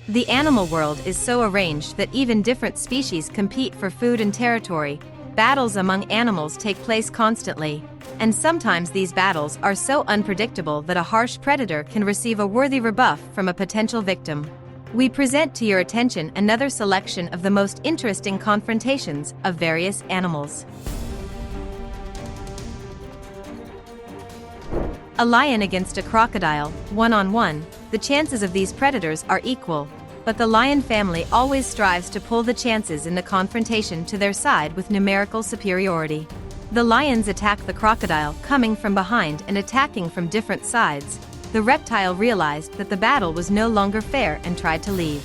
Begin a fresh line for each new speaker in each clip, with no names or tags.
The animal world is so arranged that even different species compete for food and territory. Battles among animals take place constantly, and sometimes these battles are so unpredictable that a harsh predator can receive a worthy rebuff from a potential victim. We present to your attention another selection of the most interesting confrontations of various animals. A lion against a crocodile, one-on-one. The chances of these predators are equal, but the lion family always strives to pull the chances in the confrontation to their side with numerical superiority. The lions attack the crocodile coming from behind and attacking from different sides. The reptile realized that the battle was no longer fair and tried to leave.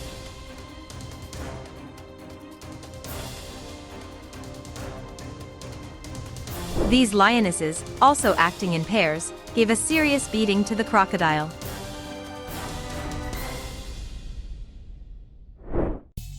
These lionesses, also acting in pairs, gave a serious beating to the crocodile.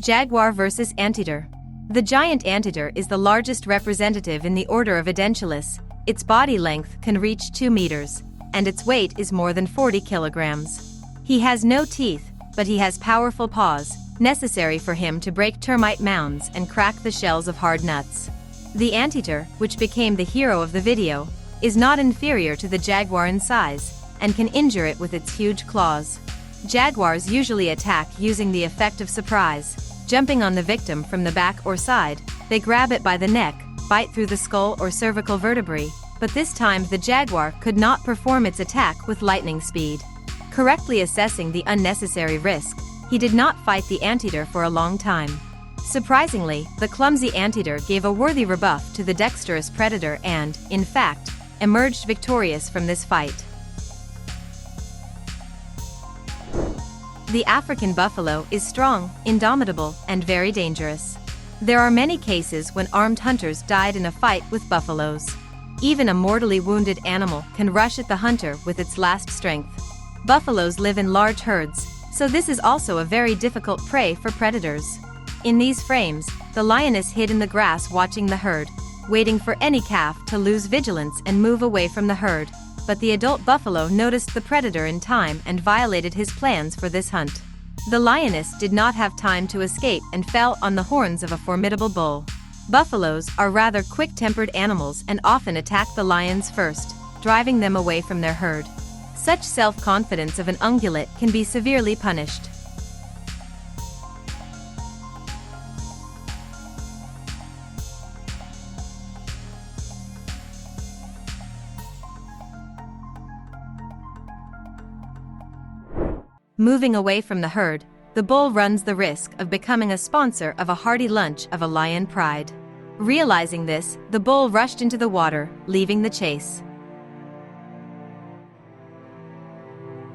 Jaguar versus anteater. The giant anteater is the largest representative in the order of Edentulus. Its body length can reach 2 meters, and its weight is more than 40 kilograms. He has no teeth, but he has powerful paws, necessary for him to break termite mounds and crack the shells of hard nuts. The anteater, which became the hero of the video, is not inferior to the jaguar in size, and can injure it with its huge claws. Jaguars usually attack using the effect of surprise. Jumping on the victim from the back or side, they grab it by the neck, bite through the skull or cervical vertebrae, but this time the jaguar could not perform its attack with lightning speed. Correctly assessing the unnecessary risk, he did not fight the anteater for a long time. Surprisingly, the clumsy anteater gave a worthy rebuff to the dexterous predator and, in fact, emerged victorious from this fight. The African buffalo is strong, indomitable, and very dangerous. There are many cases when armed hunters died in a fight with buffaloes. Even a mortally wounded animal can rush at the hunter with its last strength. Buffaloes live in large herds, so this is also a very difficult prey for predators. In these frames, the lioness hid in the grass watching the herd, waiting for any calf to lose vigilance and move away from the herd, but the adult buffalo noticed the predator in time and violated his plans for this hunt. The lioness did not have time to escape and fell on the horns of a formidable bull. Buffaloes are rather quick-tempered animals and often attack the lions first, driving them away from their herd. Such self-confidence of an ungulate can be severely punished. Moving away from the herd, the bull runs the risk of becoming a sponsor of a hearty lunch of a lion pride. Realizing this, the bull rushed into the water, leaving the chase.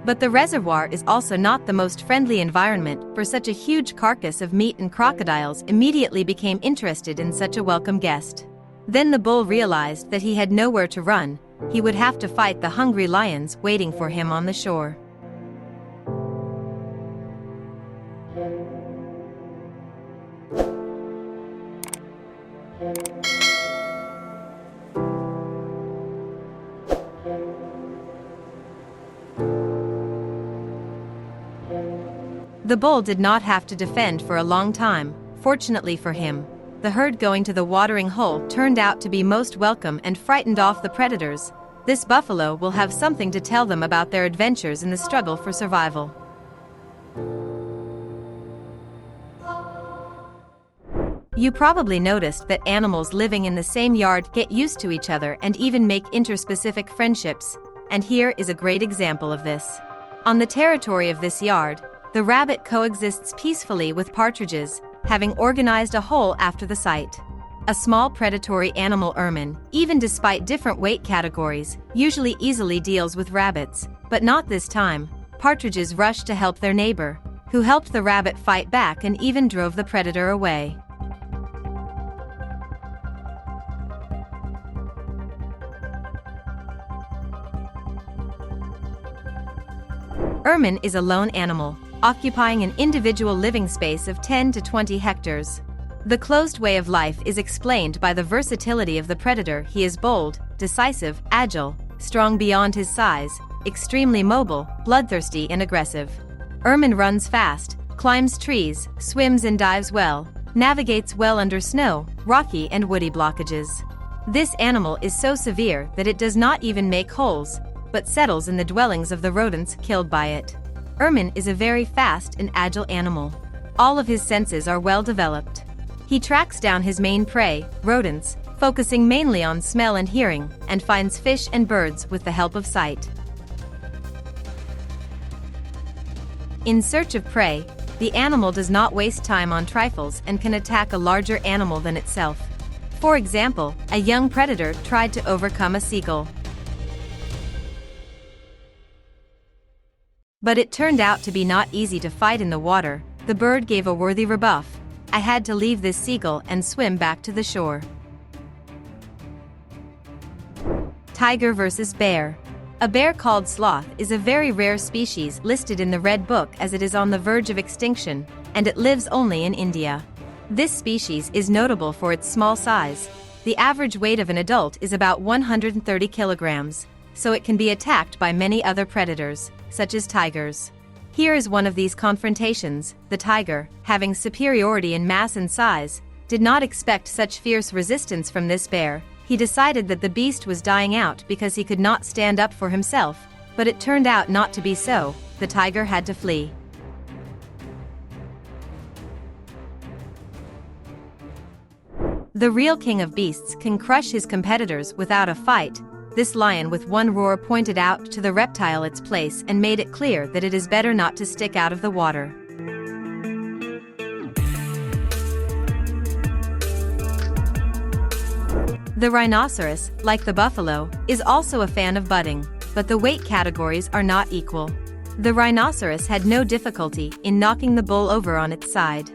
But the reservoir is also not the most friendly environment for such a huge carcass of meat, and crocodiles immediately became interested in such a welcome guest. Then the bull realized that he had nowhere to run. He would have to fight the hungry lions waiting for him on the shore. The bull did not have to defend for a long time. Fortunately for him, the herd going to the watering hole turned out to be most welcome and frightened off the predators. This buffalo will have something to tell them about their adventures in the struggle for survival. You probably noticed that animals living in the same yard get used to each other and even make interspecific friendships, and here is a great example of this. On the territory of this yard, the rabbit coexists peacefully with partridges, having organized a hole after the site. A small predatory animal, ermine, even despite different weight categories, usually easily deals with rabbits, but not this time. Partridges rushed to help their neighbor, who helped the rabbit fight back and even drove the predator away. Ermine is a lone animal, occupying an individual living space of 10 to 20 hectares. The closed way of life is explained by the versatility of the predator. He is bold, decisive, agile, strong beyond his size, extremely mobile, bloodthirsty and aggressive. Ermine runs fast, climbs trees, swims and dives well, navigates well under snow, rocky and woody blockages. This animal is so severe that it does not even make holes, but settles in the dwellings of the rodents killed by it. Ermine is a very fast and agile animal. All of his senses are well developed. He tracks down his main prey, rodents, focusing mainly on smell and hearing, and finds fish and birds with the help of sight. In search of prey, the animal does not waste time on trifles and can attack a larger animal than itself. For example, a young predator tried to overcome a seagull. But it turned out to be not easy to fight in the water. The bird gave a worthy rebuff. I had to leave this seagull and swim back to the shore. Tiger versus bear. A bear called sloth is a very rare species listed in the Red Book as it is on the verge of extinction, and it lives only in India. This species is notable for its small size. The average weight of an adult is about 130 kilograms, so it can be attacked by many other predators, such as tigers. Here is one of these confrontations. The tiger, having superiority in mass and size, did not expect such fierce resistance from this bear. He decided that the beast was dying out because he could not stand up for himself, but it turned out not to be so. The tiger had to flee. The real king of beasts can crush his competitors without a fight. This lion with one roar pointed out to the reptile its place and made it clear that it is better not to stick out of the water. The rhinoceros, like the buffalo, is also a fan of butting, but the weight categories are not equal. The rhinoceros had no difficulty in knocking the bull over on its side.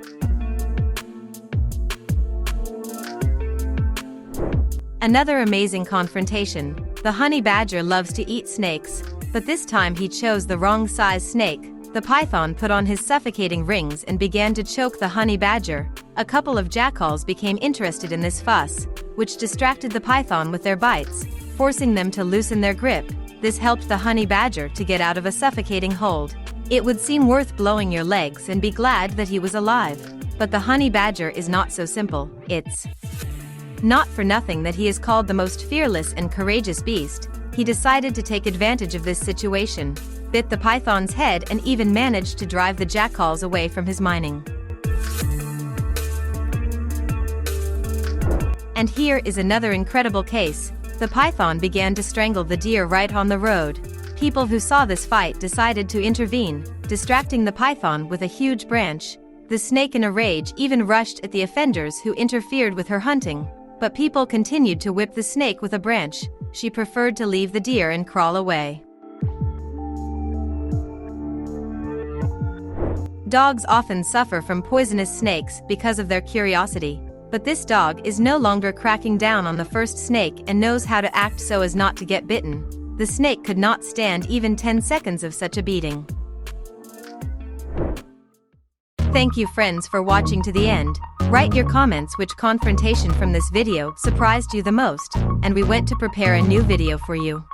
Another amazing confrontation. The honey badger loves to eat snakes, but this time he chose the wrong size snake. The python put on his suffocating rings and began to choke the honey badger. A couple of jackals became interested in this fuss, which distracted the python with their bites, forcing them to loosen their grip. This helped the honey badger to get out of a suffocating hold. It would seem worth blowing your legs and be glad that he was alive. But the honey badger is not so simple. It's not for nothing that he is called the most fearless and courageous beast. He decided to take advantage of this situation, bit the python's head and even managed to drive the jackals away from his mining. And here is another incredible case. The python began to strangle the deer right on the road. People who saw this fight decided to intervene, distracting the python with a huge branch. The snake in a rage even rushed at the offenders who interfered with her hunting. But people continued to whip the snake with a branch. She preferred to leave the deer and crawl away. Dogs often suffer from poisonous snakes because of their curiosity. But this dog is no longer cracking down on the first snake and knows how to act so as not to get bitten. The snake could not stand even 10 seconds of such a beating. Thank you friends for watching to the end. Write your comments which confrontation from this video surprised you the most, and we went to prepare a new video for you.